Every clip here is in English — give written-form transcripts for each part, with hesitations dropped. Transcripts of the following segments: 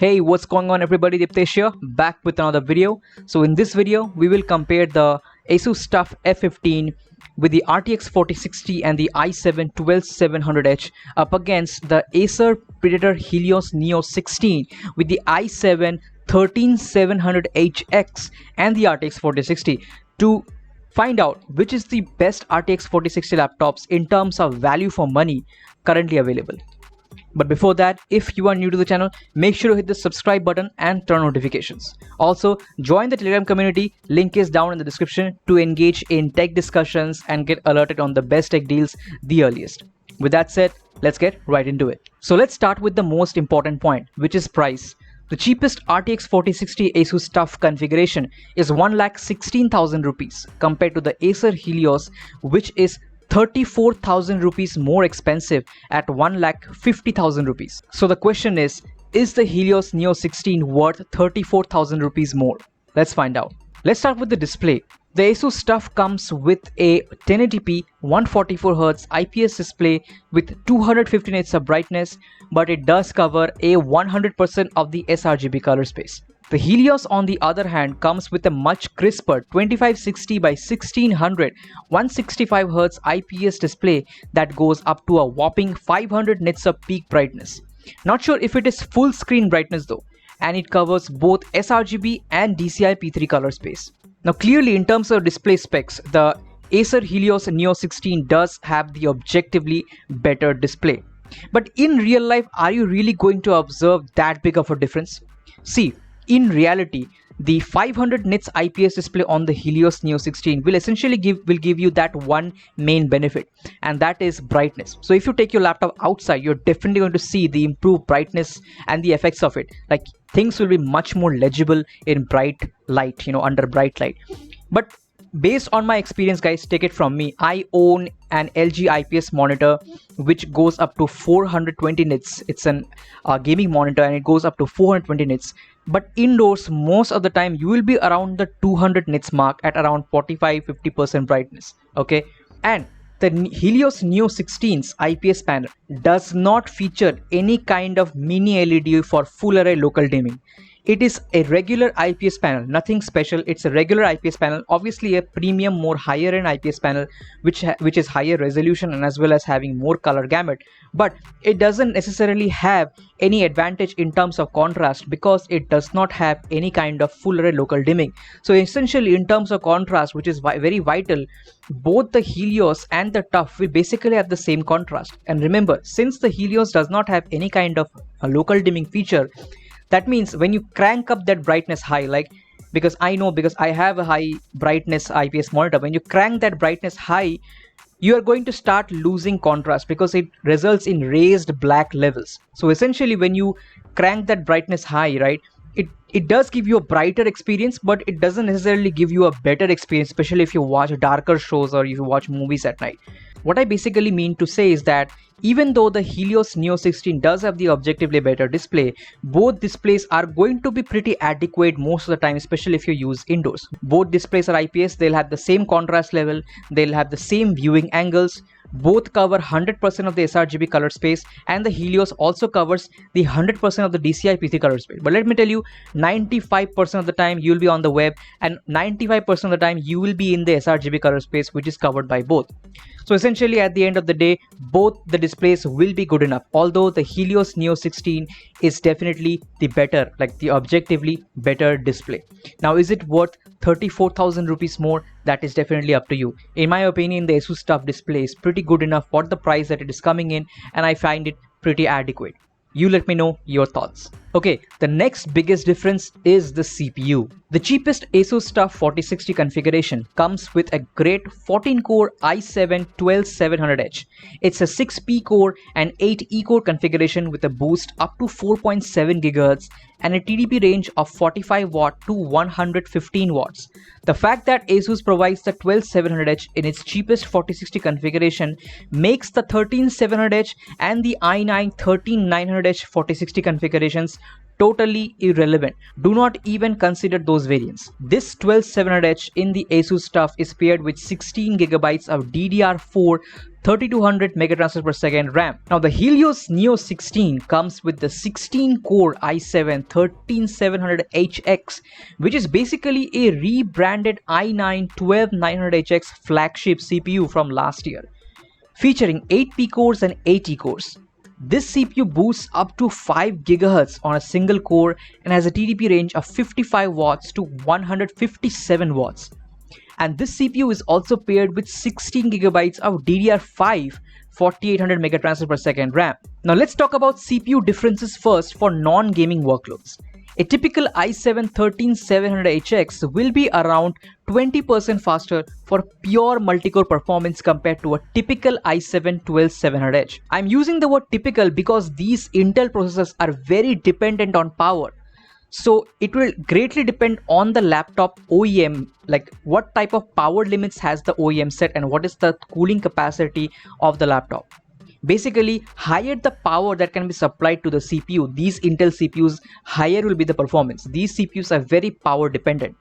Hey, what's going on everybody, Diptesh here, back with another video. So in this video, we will compare the ASUS TUF F15 with the RTX 4060 and the i7 12700H up against the Acer Predator Helios Neo 16 with the i7 13700HX and the RTX 4060 to find out which is the best RTX 4060 laptops in terms of value for money currently available. But before that, if you are new to the channel, make sure to hit the subscribe button and turn notifications. Also, join the Telegram community, link is down in the description to engage in tech discussions and get alerted on the best tech deals the earliest. With that said, let's get right into it. So let's start with the most important point, which is price. The cheapest RTX 4060 ASUS TUF configuration is 1,16,000 rupees compared to the Acer Helios, which is 34,000 rupees more expensive at 1,50,000 rupees. So the question is the Helios Neo 16 worth 34,000 rupees more? Let's find out. Let's start with the display. The ASUS TUF comes with a 1080p 144Hz IPS display with 250 nits of brightness, but it does cover a 100% of the sRGB color space. The Helios, on the other hand, comes with a much crisper 2560 by 1600 165Hz IPS display that goes up to a whopping 500 nits of peak brightness. Not sure if it is full screen brightness though, and it covers both sRGB and DCI P3 color space. Now clearly, in terms of display specs, the Acer Helios Neo 16 does have the objectively better display. But in real life, are you really going to observe that big of a difference? See, in reality, the 500 nits IPS display on the Helios Neo 16 will essentially give you that one main benefit, and that is brightness. So if you take your laptop outside, you're definitely going to see the improved brightness and the effects of it. Like, things will be much more legible in bright light, under bright light. But based on my experience, guys, take it from me, I own an LG IPS monitor which goes up to 420 nits. It's an gaming monitor and it goes up to 420 nits. But indoors, most of the time you will be around the 200 nits mark at around 45-50% brightness. Okay, and the Helios Neo 16's IPS panel does not feature any kind of mini LED for full array local dimming. It is a regular IPS panel, nothing special. It's a regular IPS panel, obviously a premium, more higher end IPS panel, which is higher resolution and as well as having more color gamut. But it doesn't necessarily have any advantage in terms of contrast because it does not have any kind of full array local dimming. So essentially, in terms of contrast, which is very vital, both the Helios and the TUF will basically have the same contrast. And remember, since the Helios does not have any kind of a local dimming feature, that means when you crank up that brightness high, because I have a high brightness IPS monitor, when you crank that brightness high, you are going to start losing contrast because it results in raised black levels. So essentially, when you crank that brightness high, right, it does give you a brighter experience, but it doesn't necessarily give you a better experience, especially if you watch darker shows or if you watch movies at night. What I basically mean to say is that even though the Helios Neo 16 does have the objectively better display, both displays are going to be pretty adequate most of the time, especially if you use indoors. Both displays are IPS, they'll have the same contrast level, they'll have the same viewing angles, both cover 100% of the sRGB color space, and the Helios also covers the 100% of the DCI P3 color space. But let me tell you, 95% of the time you'll be on the web and 95% of the time you will be in the sRGB color space, which is covered by both. So essentially, at the end of the day, both the displays will be good enough, although the Helios Neo 16 is definitely the better, the objectively better display. Now, is it worth 34,000 rupees more? That is definitely up to you. In my opinion, the ASUS TUF display is pretty good enough for the price that it is coming in, and I find it pretty adequate. You let me know your thoughts. Okay, the next biggest difference is the CPU. The cheapest ASUS TUF 4060 configuration comes with a great 14-core i7 12700H. It's a 6P core and 8E core configuration with a boost up to 4.7 GHz and a TDP range of 45 watt to 115 watts. The fact that ASUS provides the 12700H in its cheapest 4060 configuration makes the 13700H and the i9 13900H 4060 configurations totally irrelevant. Do not even consider those variants. This 12700H in the ASUS TUF is paired with 16GB of DDR4 3200 megatransfers per second RAM. Now the Helios Neo 16 comes with the 16-core i7 13700HX, which is basically a rebranded i9 12900HX flagship CPU from last year, featuring 8 cores and 80 cores. This CPU boosts up to 5 GHz on a single core and has a TDP range of 55 watts to 157 watts. And this CPU is also paired with 16GB of DDR5 4800 megatransfers per second RAM. Now let's talk about CPU differences first for non-gaming workloads. A typical i7 13700HX will be around 20% faster for pure multi-core performance compared to a typical i7 12700H. I'm using the word typical because these Intel processors are very dependent on power. So it will greatly depend on the laptop OEM, like what type of power limits has the OEM set and what is the cooling capacity of the laptop. Basically, higher the power that can be supplied to the CPU, these Intel CPUs, higher will be the performance. These CPUs are very power dependent.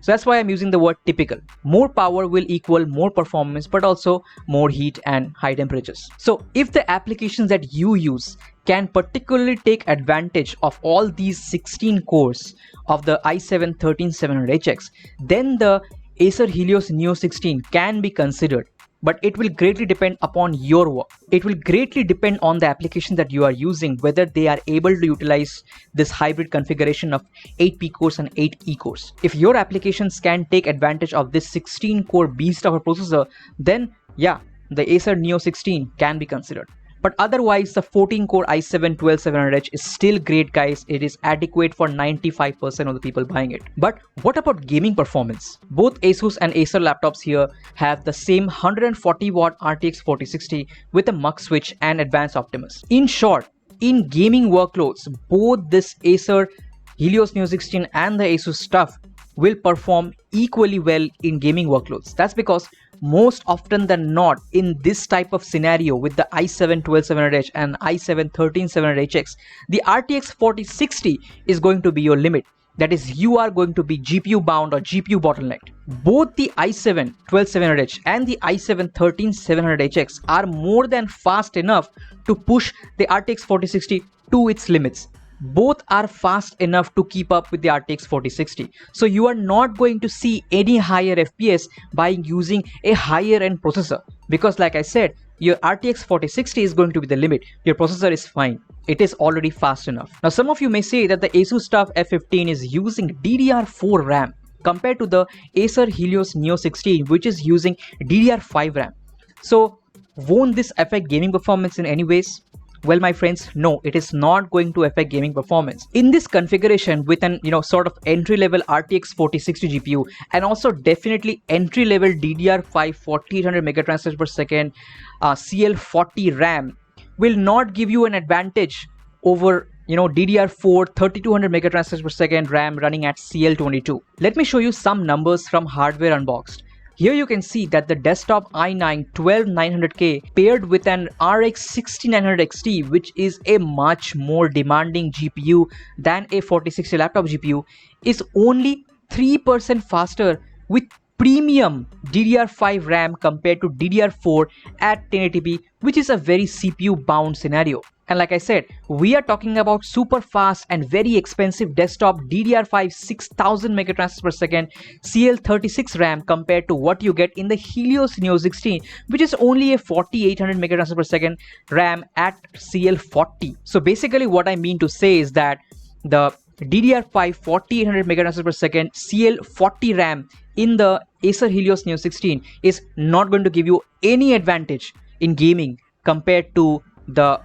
So that's why I'm using the word typical. More power will equal more performance, but also more heat and high temperatures. So if the applications that you use can particularly take advantage of all these 16 cores of the i7 13700HX, then the ACER Helios Neo 16 can be considered. But it will greatly depend upon your work. It will greatly depend on the application that you are using, whether they are able to utilize this hybrid configuration of 8 P cores and 8 E cores. If your applications can take advantage of this 16-core beast of a processor, then yeah, the ACER Neo 16 can be considered. But otherwise, the 14-core i7 12700H is still great, guys. It is adequate for 95% of the people buying it. But what about gaming performance? Both Asus and Acer laptops here have the same 140-watt RTX 4060 with a mux switch and advanced Optimus. In short, in gaming workloads, both this Acer Helios Neo 16 and the Asus TUF will perform equally well in gaming workloads. That's because most often than not, in this type of scenario with the i7 12700H and i7 13700HX, the RTX 4060 is going to be your limit. That is, you are going to be GPU bound or GPU bottlenecked. Both the i7 12700H and the i7 13700HX are more than fast enough to push the RTX 4060 to its limits. Both are fast enough to keep up with the RTX 4060. So you are not going to see any higher FPS by using a higher end processor, because like I said, your RTX 4060 is going to be the limit. Your processor is fine. It is already fast enough. Now some of you may say that the Asus TUF F15 is using DDR4 RAM compared to the Acer Helios Neo 16, which is using DDR5 RAM. So won't this affect gaming performance in any ways? Well, my friends, no, it is not going to affect gaming performance. In this configuration with an sort of entry-level RTX 4060 GPU and also definitely entry-level DDR5 4800 megatransfers per second CL40 RAM will not give you an advantage over DDR4 3200 megatransfers per second RAM running at CL22. Let me show you some numbers from Hardware Unboxed. Here you can see that the desktop i9 12900K paired with an RX 6900 XT, which is a much more demanding GPU than a 4060 laptop GPU, is only 3% faster with premium DDR5 RAM compared to DDR4 at 1080p, which is a very CPU bound scenario. And like I said, we are talking about super fast and very expensive desktop DDR5 6000 megatransfers per second CL36 RAM compared to what you get in the Helios Neo 16, which is only a 4800 megatransfers per second RAM at CL40. So basically what I mean to say is that the DDR5 4800 megatransfers per second CL40 RAM in the Acer Helios Neo 16 is not going to give you any advantage in gaming compared to the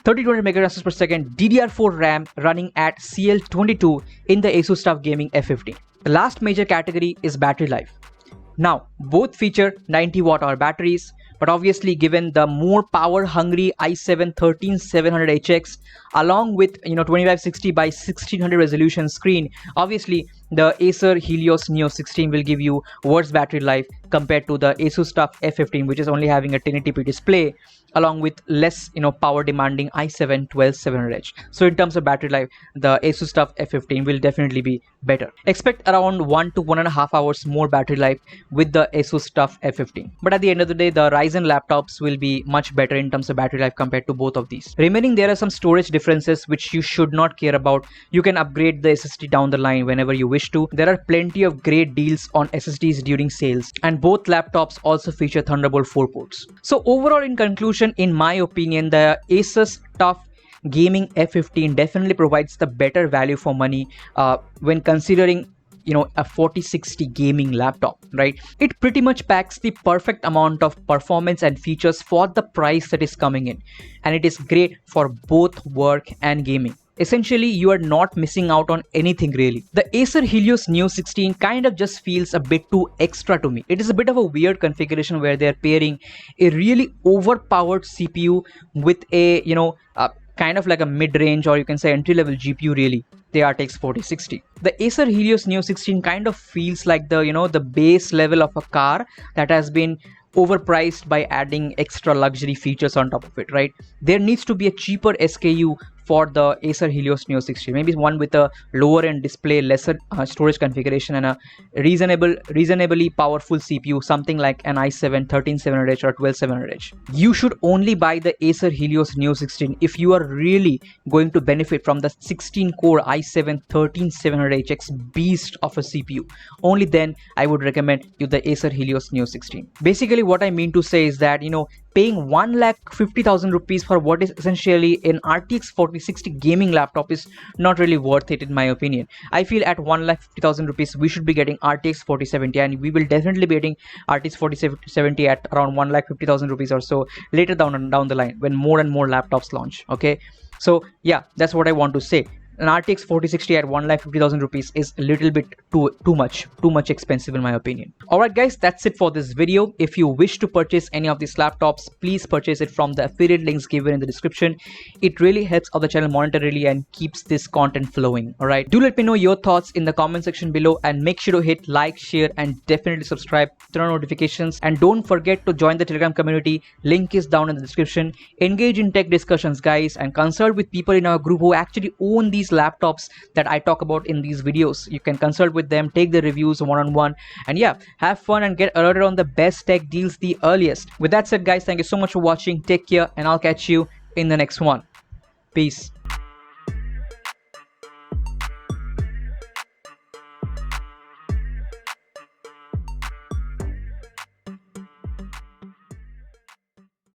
3200 megatransfers per second DDR4 RAM running at CL22 in the Asus TUF Gaming F15. The last major category is battery life. Now, both feature 90 watt-hour batteries, but obviously given the more power-hungry i7 13700HX along with 2560 by 1600 resolution screen, obviously the Acer Helios Neo 16 will give you worse battery life compared to the Asus TUF F15, which is only having a 1080p display along with less power demanding i7 12700H. So in terms of battery life, the ASUS TUF F15 will definitely be better. Expect around 1 to 1.5 hours more battery life with the ASUS TUF F15. But at the end of the day, the Ryzen laptops will be much better in terms of battery life compared to both of these. Remaining, there are some storage differences which you should not care about. You can upgrade the SSD down the line whenever you wish to. There are plenty of great deals on SSDs during sales, and both laptops also feature Thunderbolt 4 ports. So overall, in conclusion, in my opinion, the ASUS TUF Gaming F15 definitely provides the better value for money when considering a 4060 gaming laptop, right? It pretty much packs the perfect amount of performance and features for the price that is coming in, and it is great for both work and gaming. Essentially, you are not missing out on anything really. The Acer Helios Neo 16 kind of just feels a bit too extra to me. It is a bit of a weird configuration where they are pairing a really overpowered CPU with a kind of like a mid-range, or you can say entry-level GPU really, the RTX 4060. The Acer Helios Neo 16 kind of feels like the base level of a car that has been overpriced by adding extra luxury features on top of it, right? There needs to be a cheaper SKU for the Acer Helios Neo 16, maybe one with a lower end display, lesser storage configuration, and a reasonably powerful CPU, something like an i7 13700H or 12700H. You should only buy the Acer Helios Neo 16 if you are really going to benefit from the 16-core i7 13700HX beast of a CPU. Only then I would recommend you the Acer Helios Neo 16. Basically, what I mean to say is that paying 1,50,000 rupees for what is essentially an RTX 4060 gaming laptop is not really worth it in my opinion. I feel at 1,50,000 rupees we should be getting RTX 4070, and we will definitely be getting RTX 4070 at around 1,50,000 rupees or so later down the line when more and more laptops launch. Okay, so yeah, that's what I want to say. An RTX 4060 at 1,50,000 rupees is a little bit too much expensive in my opinion. Alright guys, that's it for this video. If you wish to purchase any of these laptops, please purchase it from the affiliate links given in the description. It really helps out the channel monetarily and keeps this content flowing. Alright, do let me know your thoughts in the comment section below, and make sure to hit like, share, and definitely subscribe, turn on notifications, and don't forget to join the Telegram community. Link is down in the description. Engage in tech discussions guys, and consult with people in our group who actually own these laptops that I talk about in these videos. You can consult with them, take the reviews one-on-one, and yeah, have fun and get alerted on the best tech deals the earliest. With that said guys, thank you so much for watching. Take care, and I'll catch you in the next one. Peace.